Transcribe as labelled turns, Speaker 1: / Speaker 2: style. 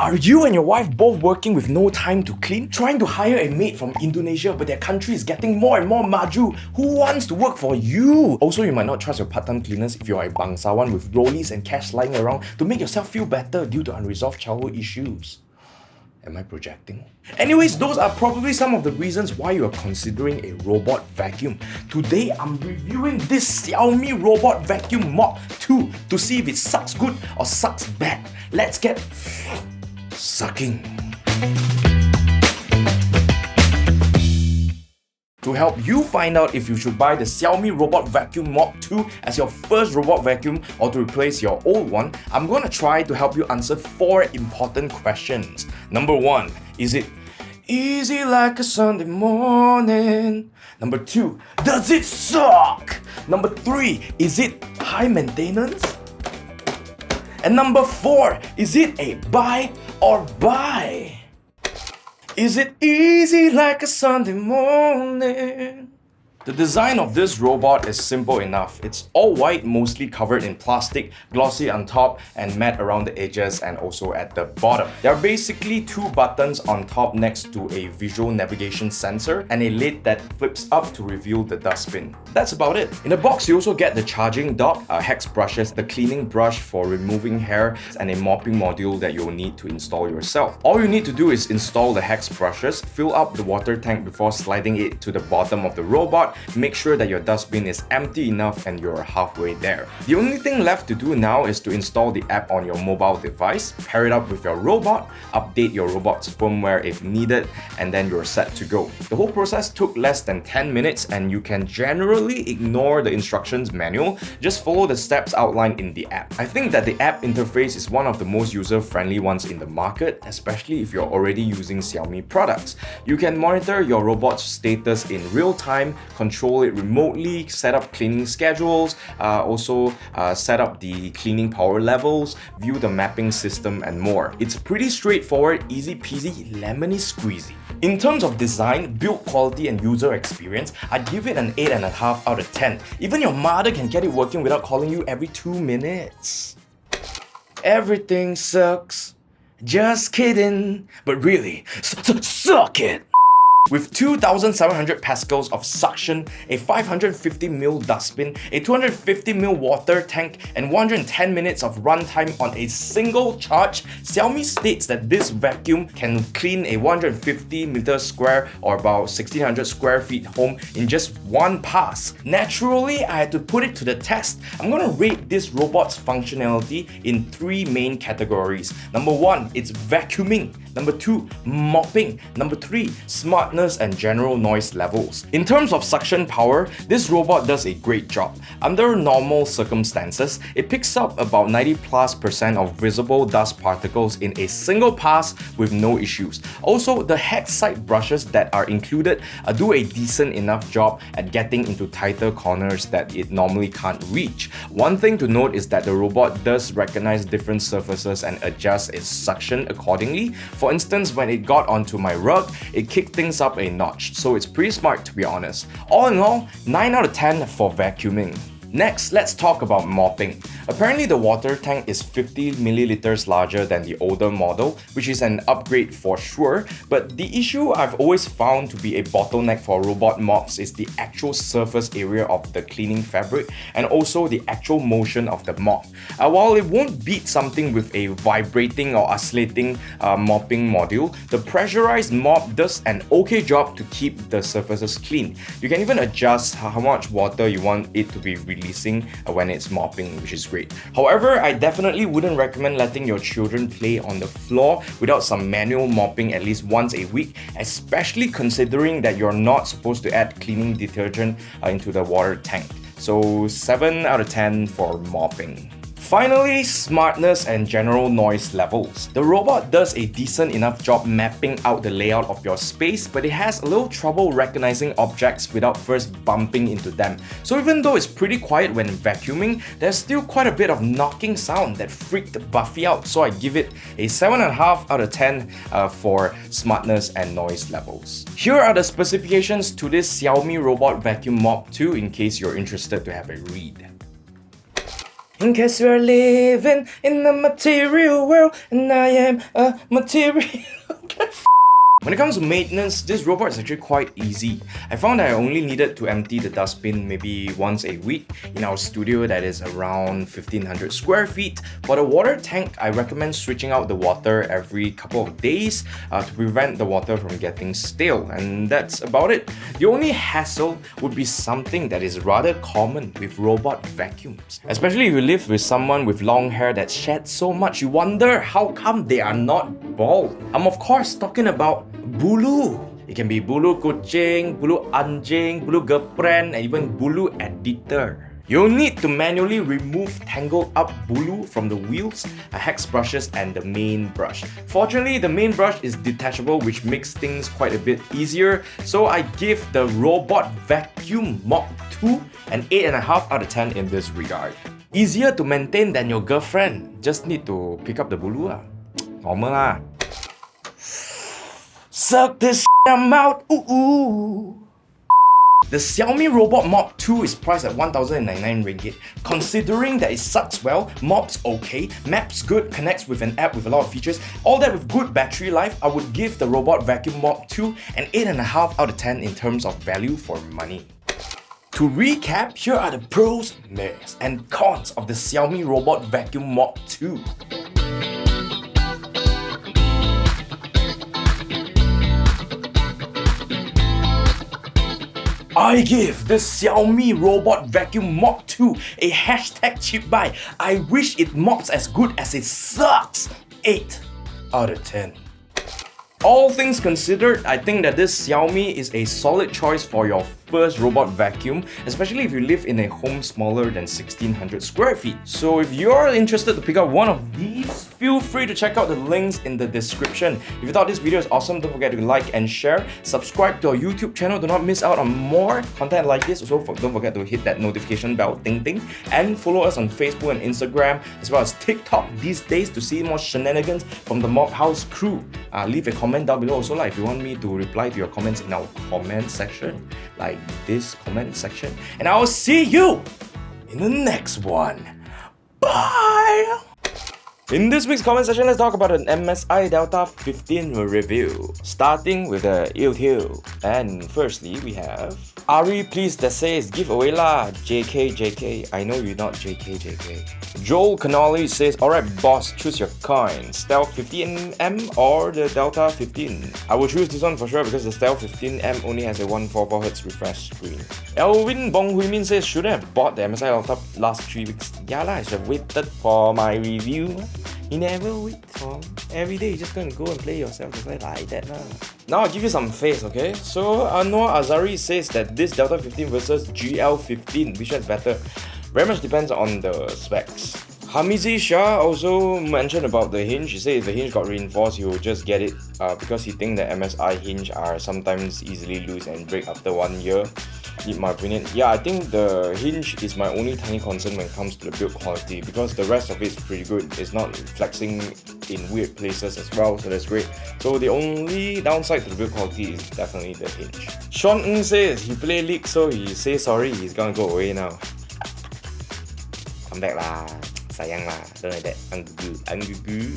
Speaker 1: Are you and your wife both working with no time to clean? Trying to hire a maid from Indonesia, but their country is getting more and more maju? Who wants to work for you? Also, you might not trust your part-time cleaners if you are a bangsawan with rollies and cash lying around to make yourself feel better due to unresolved childhood issues. Am I projecting? Anyways, those are probably some of the reasons why you are considering a robot vacuum. Today, I'm reviewing this Xiaomi Robot Vacuum Mop 2 to see if it sucks good or sucks bad. Let's get sucking. To help you find out if you should buy the Xiaomi Robot Vacuum Mop 2 as your first robot vacuum or to replace your old one, I'm gonna try to help you answer 4 important questions. Number 1, is it easy like a Sunday morning? Number 2, does it suck? Number 3, is it high maintenance? And number 4, is it a buy or buy? Is it easy like a Sunday morning? The design of this robot is simple enough. It's all white, mostly covered in plastic, glossy on top and matte around the edges and also at the bottom. There are basically 2 buttons on top next to a visual navigation sensor and a lid that flips up to reveal the dustbin. That's about it. In the box, you also get the charging dock, hex brushes, the cleaning brush for removing hair, and a mopping module that you'll need to install yourself. All you need to do is install the hex brushes, fill up the water tank before sliding it to the bottom of the robot. Make sure that your dustbin is empty enough and you're halfway there. The only thing left to do now is to install the app on your mobile device, pair it up with your robot, update your robot's firmware if needed, and then you're set to go. The whole process took less than 10 minutes and you can generally ignore the instructions manual, just follow the steps outlined in the app. I think that the app interface is one of the most user-friendly ones in the market, especially if you're already using Xiaomi products. You can monitor your robot's status in real time, control it remotely, set up cleaning schedules, also set up the cleaning power levels, view the mapping system and more. It's pretty straightforward, easy peasy, lemony squeezy. In terms of design, build quality and user experience, I'd give it an 8.5 out of 10. Even your mother can get it working without calling you every 2 minutes. Everything sucks. Just kidding. But really, suck it! With 2,700 pascals of suction, a 550ml dustbin, a 250ml water tank, and 110 minutes of runtime on a single charge, Xiaomi states that this vacuum can clean a 150 meters square or about 1,600 square feet home in just one pass. Naturally, I had to put it to the test. I'm gonna rate this robot's functionality in 3 main categories. Number 1, it's vacuuming. Number 2, mopping. Number 3, smartness and general noise levels. In terms of suction power, this robot does a great job. Under normal circumstances, it picks up about 90+% of visible dust particles in a single pass with no issues. Also, the hex side brushes that are included do a decent enough job at getting into tighter corners that it normally can't reach. One thing to note is that the robot does recognize different surfaces and adjust its suction accordingly. For instance, when it got onto my rug, it kicked things up a notch, so it's pretty smart to be honest. All in all, 9 out of 10 for vacuuming. Next, let's talk about mopping. Apparently, the water tank is 50 milliliters larger than the older model, which is an upgrade for sure, but the issue I've always found to be a bottleneck for robot mops is the actual surface area of the cleaning fabric and also the actual motion of the mop. While it won't beat something with a vibrating or oscillating mopping module, the pressurized mop does an okay job to keep the surfaces clean. You can even adjust how much water you want it to be releasing when it's mopping, which is great. However, I definitely wouldn't recommend letting your children play on the floor without some manual mopping at least once a week, especially considering that you're not supposed to add cleaning detergent into the water tank. So 7 out of 10 for mopping. Finally, smartness and general noise levels. The robot does a decent enough job mapping out the layout of your space, but it has a little trouble recognizing objects without first bumping into them. So even though it's pretty quiet when vacuuming, there's still quite a bit of knocking sound that freaked Buffy out, so I give it a 7.5 out of 10 for smartness and noise levels. Here are the specifications to this Xiaomi Robot Vacuum Mop 2 in case you're interested to have a read. In case we're living in the material world, and I am a material. When it comes to maintenance, this robot is actually quite easy. I found that I only needed to empty the dustbin maybe once a week in our studio that is around 1500 square feet. For the water tank, I recommend switching out the water every couple of days to prevent the water from getting stale, and that's about it. The only hassle would be something that is rather common with robot vacuums. Especially if you live with someone with long hair that sheds so much, you wonder how come they are not bald. I'm of course talking about bulu. It can be bulu kucing, bulu anjing, bulu girlfriend, and even bulu editor. You'll need to manually remove tangled up bulu from the wheels, hex brushes, and the main brush. Fortunately, the main brush is detachable, which makes things quite a bit easier, so I give the Robot Vacuum Mop 2 an 8.5 out of 10 in this regard. Easier to maintain than your girlfriend, just need to pick up the bulu lah. Normal lah. Suck this I'm out, ooh ooh. The Xiaomi Robot Mop 2 is priced at 1,099 ringgit. Considering that it sucks well, mops okay, maps good, connects with an app with a lot of features, all that with good battery life, I would give the Robot Vacuum Mop 2 an 8.5 out of 10 in terms of value for money. To recap, here are the pros, and cons of the Xiaomi Robot Vacuum Mop 2. I give the Xiaomi Robot Vacuum Mop 2 a hashtag cheap buy. I wish it mops as good as it sucks. 8 out of 10. All things considered, I think that this Xiaomi is a solid choice for your first robot vacuum, especially if you live in a home smaller than 1600 square feet. So if you're interested to pick up one of these, feel free to check out the links in the description. If you thought this video is awesome, don't forget to like and share. Subscribe to our YouTube channel, do not miss out on more content like this. Also, don't forget to hit that notification bell, ding ding, and follow us on Facebook and Instagram, as well as TikTok these days to see more shenanigans from the Mop House crew. Leave a comment down below also if you want me to reply to your comments in our comment section, like this comment section. And I will see you in the next one. Bye! In this week's comment section, let's talk about an MSI Delta 15 review, starting with the YouTube. And firstly, we have Ari, please, that says giveaway lah. JK. I know you're not JK. Joel Cannoli says, alright boss, choose your coin. Stealth 15M or the Delta 15? I will choose this one for sure because the Stealth 15M only has a 144Hz refresh screen. Elvin Bong Hui Min says, shouldn't have bought the MSI Delta last 3 weeks. Yeah lah, I should have waited for my review. You never wait for every day, you're just gonna go and play yourself just like that lah. Now I'll give you some face, okay? So Anwar Azari says that this Delta 15 versus GL15, which is better? Very much depends on the specs. Hamizi Shah also mentioned about the hinge. He said if the hinge got reinforced, he will just get it because he thinks the MSI hinge are sometimes easily loose and break after 1 year. In my opinion, yeah, I think the hinge is my only tiny concern when it comes to the build quality because the rest of it is pretty good. It's not flexing in weird places as well, so that's great. So the only downside to the build quality is definitely the hinge. Sean Ng says he play League, so he says sorry, he's gonna go away now. Come back lah, sayang lah, don't like that. Anggugu.